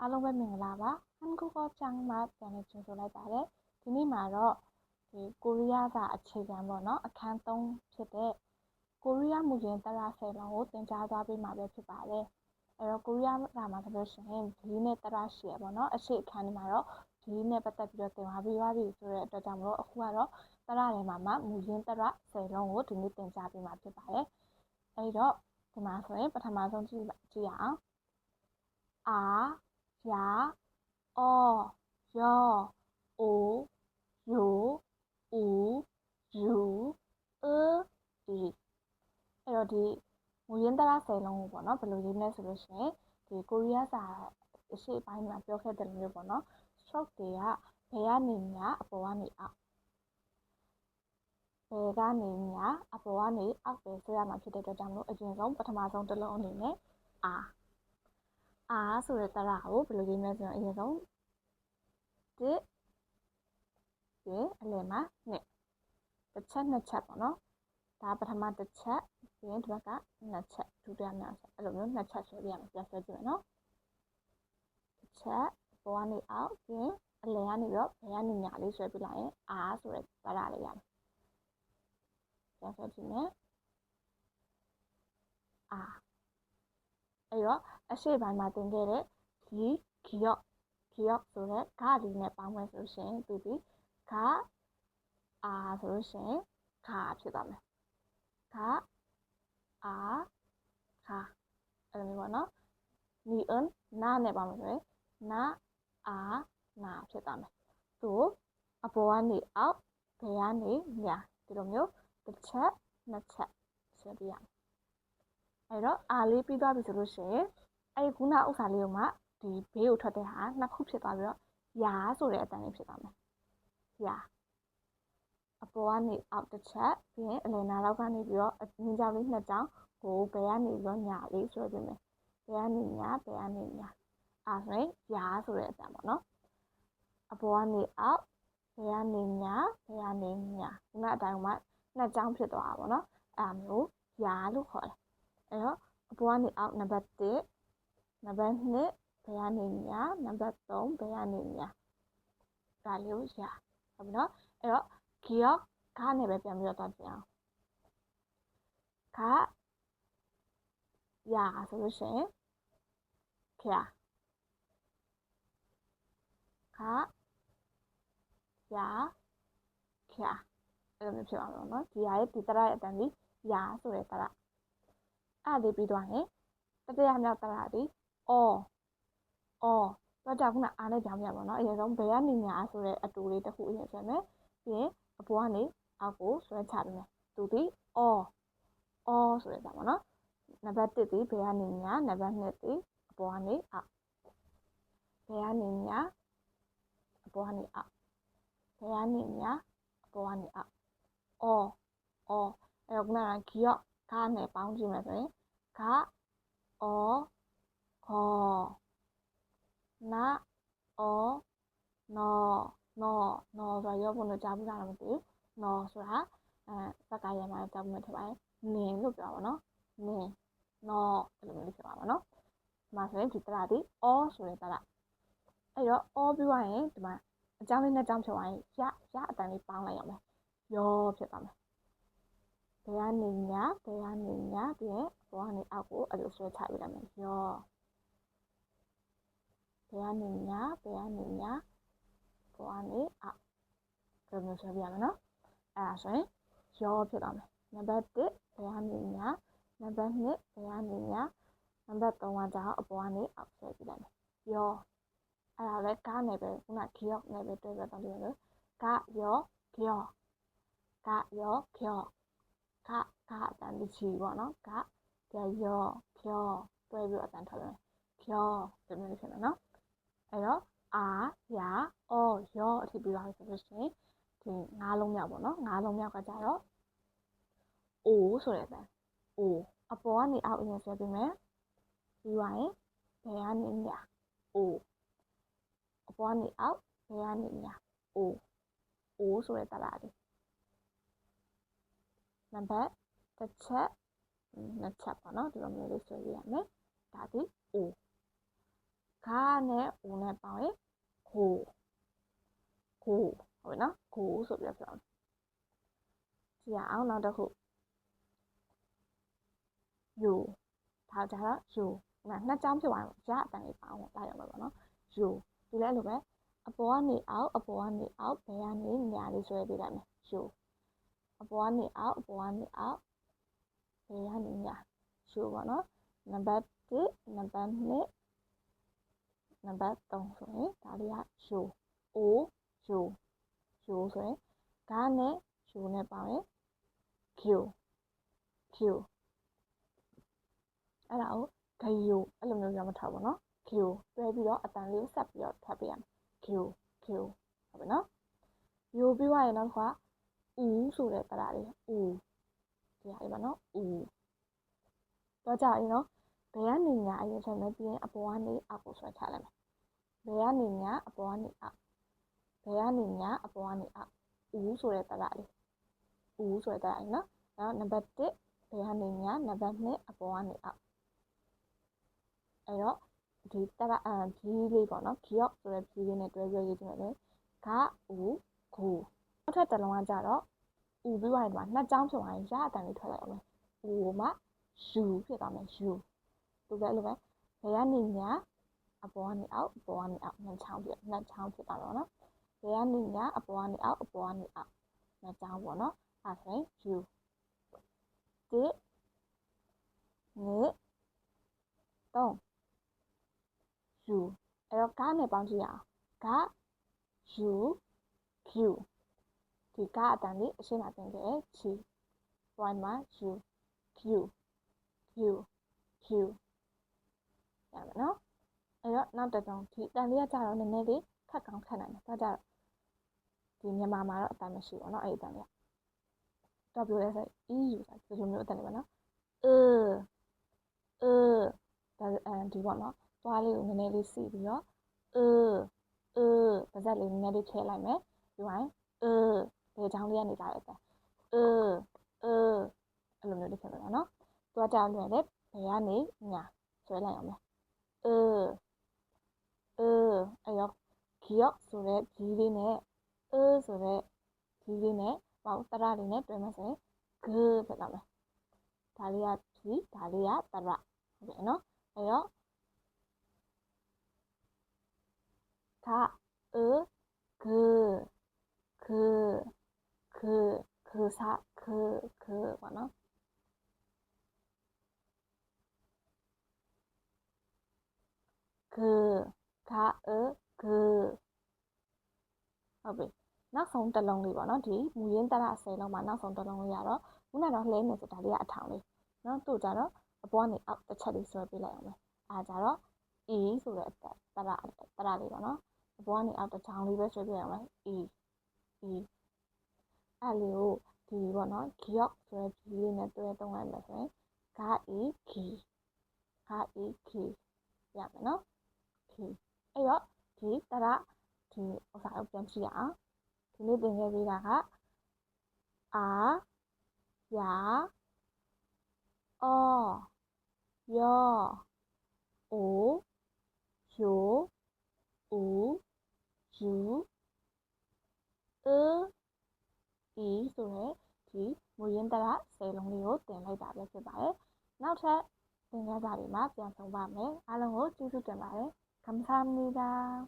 အားလုံးပဲမင်္ဂလာပါဟန်ကူကောကျောင်းမှာပြန်လည်ကြိုဆိုလိုက်ပါတယ်ဒီနေ့မှာတော့ဒီကိုရီးယားစာအခြေခံပေါ့နော်အခန်း3ဖြစ်တဲ့ကိုရီးယားမူရင်းတရ10လုံးကိုသင်ကြားသွားပေးမှာပဲဖြစ်ပါတယ်အဲ့တော့ကိုရီးယားစာမှာဆိုလို့ရှိရင်ဒီနဲ့တရရှိရပေါ့နော်အရှိအခန်းဒီမှာတော့ဒီနဲ့ပတ်သက်ပြီးတော့သင်ပေးသွားပြီဆိုတဲ့အတွက်ကြောင့်မလို့အခုကတော့တရထဲမှာမူရင်းတရ10လုံးကိုဒီနေ့သင်ကြားပေးမှာဖြစ်ပါတယ်အဲ့တော့ဒီမှာဆိုရင်ပထမဆုံးကြည့်ရအောင်အာယာ အောယောအိုယိုဦးယူဒီအဲ့တော့ဒီမူရင်းတရ10လုံးကိုပေါ့နော်ဘယ်လိုရေးမလဲဆိုလို့ရှိရင်ဒီကိုရီးယားစာအရှိပိုင်းမှာပြောခဲ့တဲ့လိုမျိုးပေါ့နော် stroke တွေကဘယ်ကနေညာအပေါ်ကနေအောက်ဘယ်ကနေညာအပေါ်ကနေအောက်ပဲဆွဲရမှာဖြစ်တဲ့အတွက်ကြောင့်မို့အရင်ဆုံးပထမဆုံးတစ်လုံးအနေနဲ့အာဆိုတဲ့တရကိုဘယ်လိုရေးမလဲဆိုတော့အရင်ဆုံးတစ်ပြီးအလယ်မှာနှစ်တစ်ချက်နှစ်ချက်ပေါ့နော်ဒါပထမတစ်ချက်ပြီးရင်ဒီဘက်ကနှစ်ချက်ဒုတိယမြောက်ချက်အဲ့လိုမျိုးနှစ်ချက်ဆွဲပြရမယ်ပြန်ဆွဲကြည့်မယ်နော်တစ်ချက်ပေါ်ကနေအောက်ပြီးရင်အလယ်ကနေပြီးတော့ဘယ်ကနေညာလေးဆွဲပြလိုက်ရင်အာဆိုတဲ့တရလေးရတယ်ပြန်ဆွဲကြည့်မယ်အာအဲ့တော့အရှိပိုင်းမှာသင်ခဲ့တဲ့ဂီယော့ဆိုတဲ့ဂါလေးနဲ့ပေါင်းမယ်ဆိုရှင်သူဒီဂါအာဆိုလို့ရှိရင်ခါဖြစ်သွားမယ်ခါအာခါအဲ့လိုမျိုးပေါ့နော်နီအန်နာနဲ့ပေါင်းမယ်ဆိုရင်နာအာနာဖြစ်သွားမယ်သူအပေါ်ကနေအောက်ဘယ်ကနေညာဒီလိုမျိုးတစ်ချက်နှစ်ချက်ဆွဲပြရမယ်အဲ့တော့အာလေးပြီးသွားပြီဆိုလို့ရှိရင်အဲ့ခုနဥစ္စာလေးကိုမှဒီဘေးကိုထွက်တဲ့ဟာနှစ်ခုဖြစ်သွားပြီးတော့ယာဆိုတဲ့အတန်းလေးဖြစ်သွားမယ်ယာအပေါ်ကနေအောက်တစ်ချက်ပြီးရင်အလယ်နာလောက်ကနေပြီးတော့ငင်းကြောင်လေးနှစ်ကြောင်ကိုဘယ်ကနေပြီးတော့ညာလေးဆွဲပေးမယ်ဘယ်ကနေညာဘယ်ကနေညာအဲ့ဆိုရင်ယာဆိုတဲ့အတန်းပေါ့နော်အပေါ်ကနေအောက်ဘယ်ကနေညာဘယ်ကနေညာခုနအတိုင်းမှာနှစ်ကြောင်ဖြစ်သွားတာပေါ့နော်အဲ့မျိုးယာလို့ခေါ်တယ်အဲ့တော့အပေါ်ကနေအောက်နံပါတ်1နံပါတ်2ဘယ်ကနေညာနံပါတ်3ဘယ်ကနေညာဒါလေးကိုယာဟုတ်ပြီနော်အဲ့တော့ဂီယော့ခါနဲ့ပဲပြန်ပြီးတော့သွားကြည့်အောင်ခါယာဆိုလို့ရှိရင်ခါခါယာခါအဲ့လိုမျိုးဖြစ်အောင်လို့နော်ဒီဟာရဲ့ဒီတရရဲ့အတန်းကြီးယာဆိုတဲ့တရအဲ့ဒီပြီးသွားရင်တတိယမြောက်တရဒီအောတော့ကြောင့်ခုနအားနဲ့ပြောင်းပြပါတော့နော်အရင်ဆုံးဘယ်ကနေညာဆိုတဲ့အတူလေးတစ်ခုအရင်ဆွဲမယ်ပြီးရင်အပေါ်ကနေအောက်ကိုဆွဲချပေးမယ်သူဒီအောဆိုတဲ့တာပေါ့နော်နံပါတ်1ဒီဘယ်ကနေညာနံပါတ်2ဒီအပေါ်ကနေအောက်ဘယ်ကနေညာအပေါ်ကနေအောက်ဘယ်ကနေညာအပေါ်ကနေအောက်အောအဲ့တော့ခုနကဂီယော့ခါနဲ့ပေါင်းကြည့်မယ်ဆိုရင်ခါအောခေါ်နာအောနော်ဆိုတော့ရောဘုံတို့ကြားဘူးလားမသိဘူးနော်ဆိုတာစကားရမှာကြားဘူးမှထပါရဲ့နင်လို့ပြောပါတော့နင်နော်အဲ့လိုမျိုးဖြစ်ပါပါနော်ဒီမှာဆိုရင်ဒီတရဒီအောဆိုတဲ့တရအဲ့တော့အောပြီးသွားရင်ဒီမှာအကြောင်းလေးနဲ့ကြောင်းဖြစ်သွားရင်ရအတန်လေးပေါင်းလိုက်ရမယ်ရောဖြစ်သွားမယ်ဘယ်ကနေညာပြီးရင်ဘောကနေအောက်ကိုအဲ့လိုဆွဲချပေးလိုက်မယ်ရောဘယ်ကနေညာဘောကနေအောက်ဘယ်လိုမျိုးဆွဲပြရမလဲနော်အဲ့ဒါဆိုရင်ရောဖြစ်သွားမယ်နံပါတ်1ဘယ်ကနေညာနံပါတ်2ဘယ်ကနေညာနံပါတ်3ကကြာအပေါ်ကနေအောက်ဆွဲပြလိုက်မယ်ရောအဲ့ဒါလည်းကားနဲ့ပဲခုနဂီယော့နဲ့ပဲတွဲပြတော့လို့ကရောဂီယော့ကရောဂီယော့ကအတန်ဒီချီပေါ့နော်ကရောဂီယော့တွဲပြီးအတန်ထွက်မယ်ဂီယော့ဒီမျိုးဖြစ်မယ်နော်အဲ့တော့အာယာအောရောအထိပြီးသွားပြီဆိုလို့ရှိရင်ဒီ၅လုံးမြောက်ပေါ့နော်၅လုံးမြောက်ကကြတော့အိုဆိုတဲ့အတန်အိုအပေါ်ကနေအောက်အရင်ဆွဲပေးမယ်ပြီးသွားရင်ဘယ်ကနေညာအိုအပေါ်ကနေအောက်ဘယ်ကနေညာအိုဆိုတဲ့တရလေးနံပါတ်တစ်ချက်နှစ်ချက်ပေါ့နော်ဒီလိုမျိုးလေးဆွဲပြရမယ်ဒါဒီအိုခ နဲ့ဦးနဲ့ပေါင်းရင်ကိုဟုတ်ပြီနော်ကိုဆိုပြီးပြောတယ်ကြည့်ရအောင်နောက်တစ်ခုယူဒါကြတော့ယူနှစ်ကြောင်းဖြစ်သွားရင်ရအတန်လေးပေါင်းလိုက်ရမှာပေါ့နော်ယူဒီလဲလိုပဲအပေါ်ကနေအောက်ဘယ်ကနေညာလေးဆွဲပေးလိုက်မယ်ယူအပေါ်ကနေအောက်ဘယ်ကနေညာယူပေါ့နော်နံပါတ်1နံပါတ်2နံပါတ်3ဆိုရင်ဒါလေးကယူအိုယူဆိုရင်ဒါနဲ့ယူနဲ့ပေါင်းရင် Q အဲ့ဒါကိုဂယိုအဲ့လိုမျိုးပြောမထားဘူးနော် Q တွဲပြီးတော့အတန်လေးကိုဆက်ပြီးတော့ထပ်ပေးရမယ် Q ဟုတ်ပြီနော်ယူပြီးသွားရင်နောက်တစ်ခါဦးဆိုတဲ့တရားလေးဦးဒီဟာလေးပါနော်ဦးတော့ကြရင်နော်ဘယ်ကနေညာအရင်ဆက်မယ်ပြီးရင်အပေါ်ကနေအောက်ကိုဆွဲထားလိုက်မယ်ဘယ်ကနေညာအပေါ်ကနေအောက်ဘယ်ကနေညာအပေါ်ကနေအောက်ဦးဆိုတဲ့တရားလေးဦးဆိုတဲ့တရားလေးနော်အဲ့တော့နံပါတ်1ဘယ်ကနေညာနံပါတ်2အပေါ်ကနေအောက်အဲ့တော့ဒီဖြီးလေးပေါ့နော်ခီယော့ဆိုတဲ့ဖြီးလေးနဲ့တွဲပြီးရေးကြည့်မယ်လေဂဦးဂူနောက်ထပ်တစ်လုံးကကြတော့ဦးပြီးသွားရင်ဒီမှာနှစ်ကြောင်းဖြစ်သွားရင်ရအတန်လေးထွက်လိုက်အောင်မယ်ဦးမှာယူဖြစ်သွားမယ်ယူသူပဲလိုပဲဘယ်ကနေညာအပေါ်ကနေအောက်နှစ်ချောင်းဖြစ်သွားတော့နော်ဘယ်ကနေညာအပေါ်ကနေအောက်နှစ်ချောင်းပေါ့နော်အဲ့ဒါဆိုရင်ယူ1 2 3ယူအဲ့တော့ကားနဲ့ပေါင်းကြည့်ရအောင်ကားယူQဒီကားအတန်လေးအရှင်းမှာတင်ခဲ့ချီ point မှာယူQ ရမယ်နော်အဲ့တော့နောက်တစ်ကြောင်းဒီအတန်လေးကကြတော့နည်းနည်းလေးခက်ကောင်းခက်နိုင်တယ်ဒါကြတော့ဒီမြန်မာမှာတော့အတန်မရှိဘူးเนาะအဲ့ဒီအတန်လေးက W S EU ဆိုဒီလိုမျိုးအတန်လေးပါနော်ဒါဒီပေါ့နော်သွားလေးကိုနည်းနည်းလေးစီပြီးတော့ပါဇက်လေးနည်းနည်းလေးထည့်လိုက်မယ်ပြီးရင်ဘယ်ချောင်းလေးကနေလာတဲ့အတန်အဲ့လိုမျိုးလေးဖြစ်မယ်နော်သွားကြလွယ်တယ်ဘယ်ကနေညာဆွဲလိုက်အောင်မယ်အဲ့ရောဂီယော့ဆိုတဲ့ဂျီလေးနဲ့ဆိုတဲ့ဂျီလေးနဲ့ပေါ့တရလေးနဲ့တွဲမယ်ဆိုရင်ဂဖြစ်လာမယ်ဒါလေးကဂျီဒါလေးကတရဟုတ်ပြီနော်အဲ့တော့ခဂစာခပေါ့နော်ခဟုတ်ပြီနောက်ဆုံးတစ်လုံးလေးပေါ့နော်ဒီမူရင်းတရ10လုံးမှာနောက်ဆုံးတစ်လုံးလေးရတော့ခုနကတော့လဲနေဆိုဒါလေးကအထောင်လေးနော်သူ့ကြတော့အပေါ်ကနေအောက်တစ်ချက်လေးဆွဲပေးလိုက်အောင်မယ်အားကြတော့ E ဆိုတဲ့တရလေးပေါ့နော်အပေါ်ကနေအောက်တစ်ချောင်းလေးပဲဆွဲပေးအောင်မယ် E အဲ့လေးကိုဒီပေါ့နော်ဂီယော့ဆိုတဲ့ဒီလေးနဲ့တွဲသုံးလိုက်မယ်ဆိုရင်ဂါအီခီရမယ်နော်ခီအဲ့တော့ဒီတရဒီဥစ္စာကိုပြန်ကြည့်ရအောင်ဒီနေ့သင်ခဲ့ပေးတာကအာယာအောယောအိုယိုဦးယူဤဆိုတဲ့ဒီမူရင်းတရ10လုံးလေးကိုတင်လိုက်တာပဲဖြစ်ပါတယ်နောက်ထပ်သင်ခန်းစာတွေမှာပြန်ဆုံပါမယ်အားလုံးကိုကျေးဇူးတင်ပါတယ်감사합니다